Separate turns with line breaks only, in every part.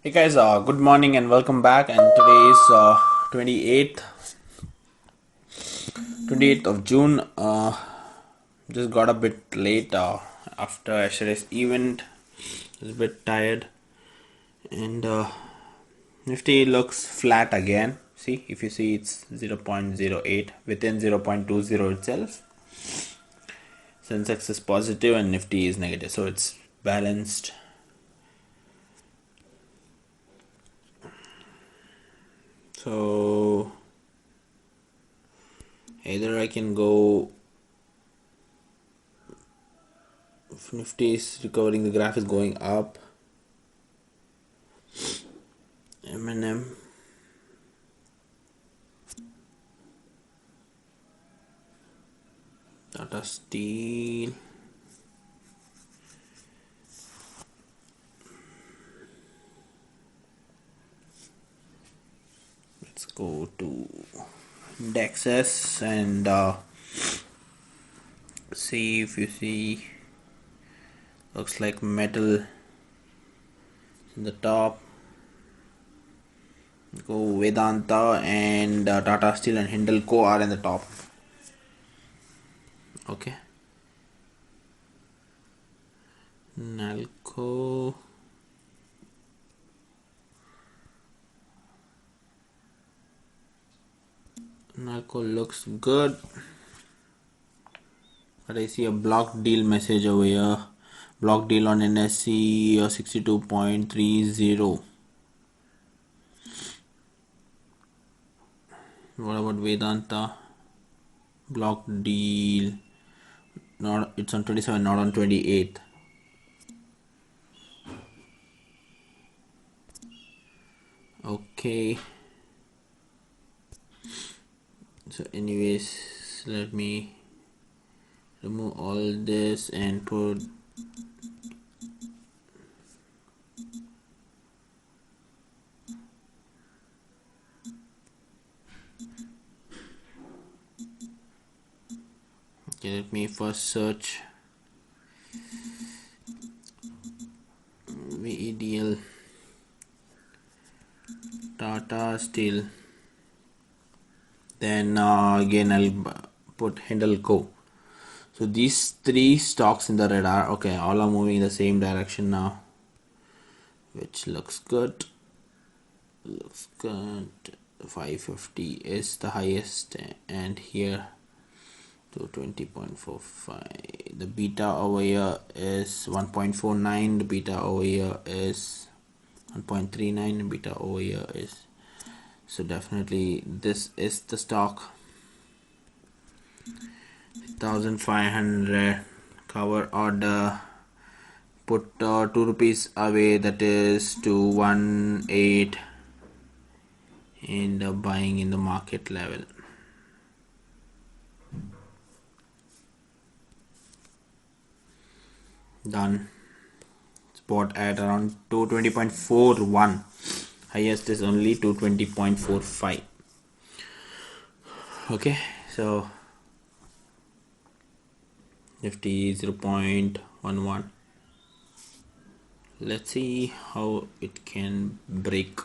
Hey guys, good morning and welcome back. And today is 28th of June. Just got a bit late after yesterday's event. Was a bit tired, and Nifty looks flat again. See, if you see, it's 0.08 within 0.20 itself. Sensex is positive and Nifty is negative, so it's balanced. So either I can go, if Nifty is recovering, the graph is going up. M&M, Tata Steel, let's go to indexes and see. If you see, looks like metal in the top. Go Vedanta and Tata Steel and Hindalco are in the top. Okay, Nalco, looks good, but I see a block deal message over here. Block deal on NSE 62.30. What about Vedanta? Block deal. Not, it's on 27, not on 28th. Okay. So anyways, let me remove all this and put okay, let me first search VEDL Tata Steel, then again I'll put Hindalco. So these three stocks in the radar. Okay, all are moving in the same direction now, which looks good. 550 is the highest, and here to 20.45. The beta over here is 1.49. The beta over here is 1.39. The beta over here is, so definitely this is the stock. 1500 cover order, put 2 rupees away, that is to 1.8, and buying in the market level. Done. Spot at around 220.41. Highest is only 220.45. Okay, so Nifty 0.11. Let's see how it can break.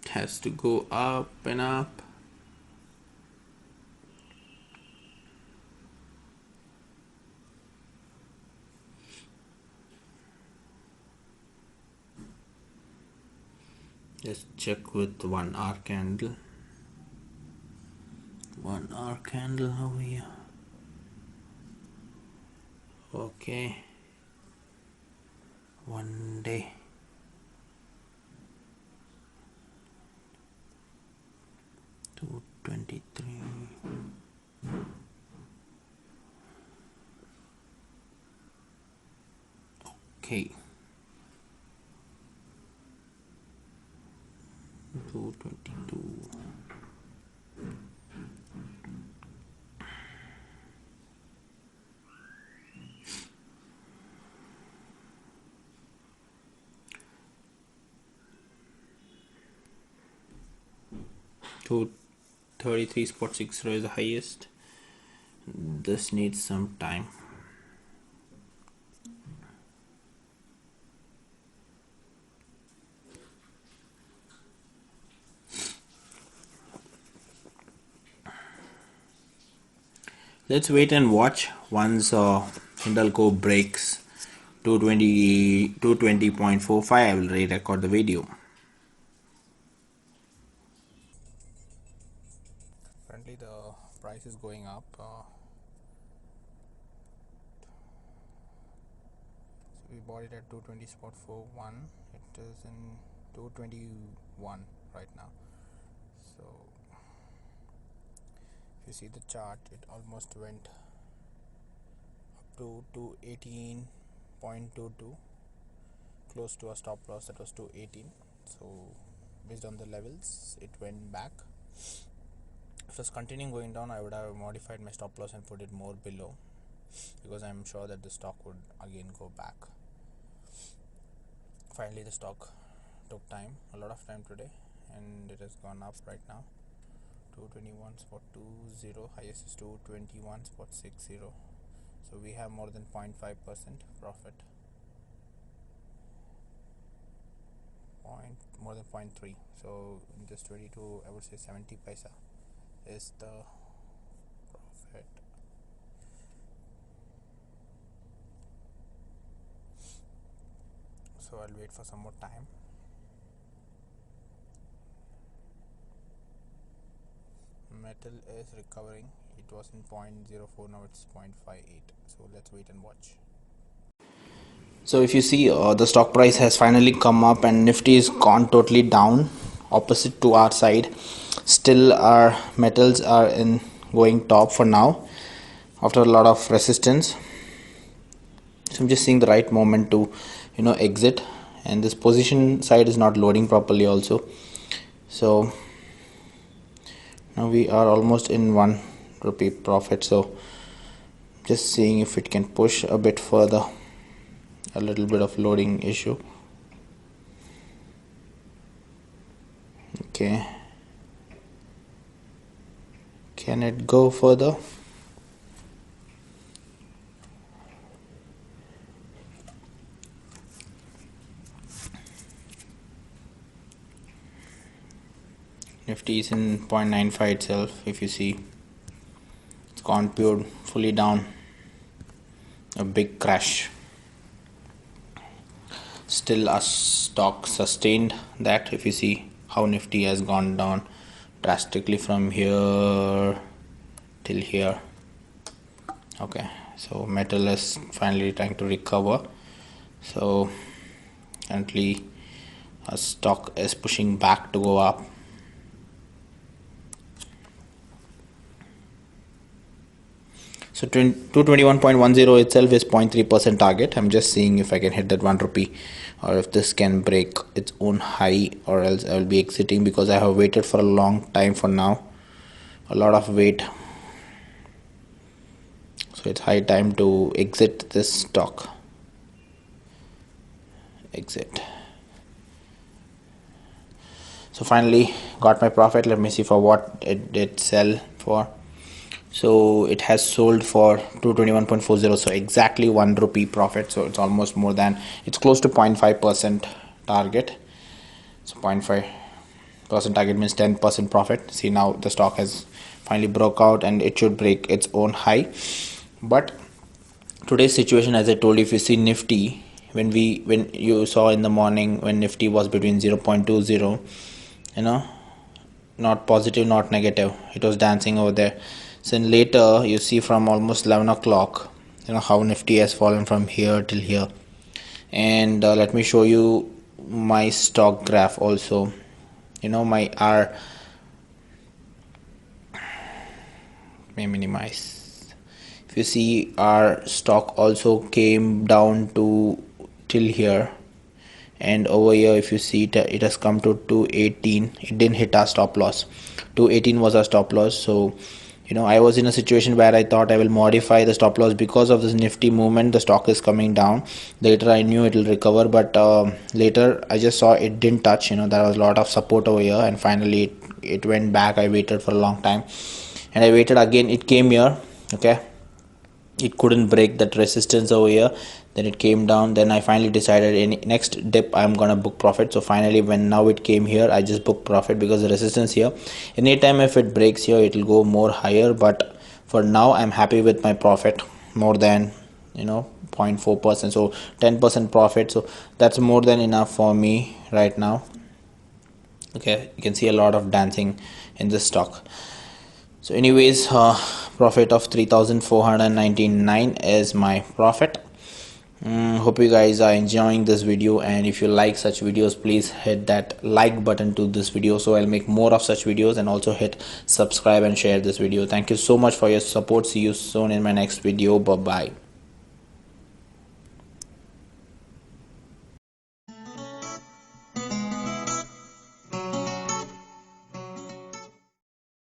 It has to go up and up. Let's check with 1 hour candle. 1 hour candle over here. Okay, 1 day. $223. Okay, 222. To 33.60 is the highest. This needs some time. Let's wait and watch once Hindalco breaks 220.45. I will re-record the video. Currently the price is going up. So we bought it at 220.41. It is in 221 right now. So if you see the chart, it almost went up to 218.22, close to a stop loss that was 218. So based on the levels, it went back. If it was continuing going down, I would have modified my stop loss and put it more below, because I'm sure that the stock would again go back. Finally the stock took time, a lot of time today, and it has gone up right now. 221.20, highest is 221.60. So we have more than 0.5% profit, more than 0.3. So in this 22, I would say 70 paisa is the profit. So I'll wait for some more time. Metal is recovering. It was in 0.04, now it's 0.58. So let's wait and watch. So if you see, the stock price has finally come up and Nifty is gone totally down opposite to our side. Still our metals are in going top for now after a lot of resistance. So I'm just seeing the right moment to exit, and this position side is not loading properly also. So now we are almost in 1 rupee profit, so just seeing if it can push a bit further. A little bit of loading issue. Okay, can it go further? Nifty is in 0.95 itself. If you see, it's gone pure fully down, a big crash. Still our stock sustained that. If you see how Nifty has gone down drastically from here till here. Okay, so metal is finally trying to recover. So currently our stock is pushing back to go up. So 221.10 itself is 0.3% target. I'm just seeing if I can hit that 1 rupee, or if this can break its own high, or else I will be exiting, because I have waited for a long time for now. A lot of wait. So it's high time to exit this stock. Exit. So finally got my profit. Let me see for what it did sell for. So it has sold for 221.40, so exactly 1 rupee profit. So it's almost more than, it's close to 0.5% target. So 0.5% target means 10% profit. See, now the stock has finally broke out and it should break its own high. But today's situation, as I told you, if you see Nifty, when you saw in the morning when Nifty was between 0.20, not positive, not negative, it was dancing over there. So later you see from almost 11 o'clock, how Nifty has fallen from here till here. And let me show you my stock graph also. My R, may minimize. If you see, our stock also came down to till here, and over here if you see it has come to 218. It didn't hit our stop loss. 218 was our stop loss. So I was in a situation where I thought I will modify the stop loss because of this Nifty movement. The stock is coming down. Later I knew it will recover, but later I just saw it didn't touch. There was a lot of support over here, and finally it went back. I waited for a long time, and I waited again. It came here. Okay, it couldn't break that resistance over here. Then it came down. Then I finally decided in next dip I'm gonna book profit. So finally, when now it came here, I just booked profit, because the resistance here, anytime if it breaks here, it will go more higher. But for now I'm happy with my profit, more than 0.4%, so 10% profit, so that's more than enough for me right now. Okay, you can see a lot of dancing in this stock. So anyways, profit of 3,499 is my profit. Hope you guys are enjoying this video, and if you like such videos, please hit that like button to this video so I'll make more of such videos, and also hit subscribe and share this video. Thank you so much for your support. See you soon in my next video. Bye bye.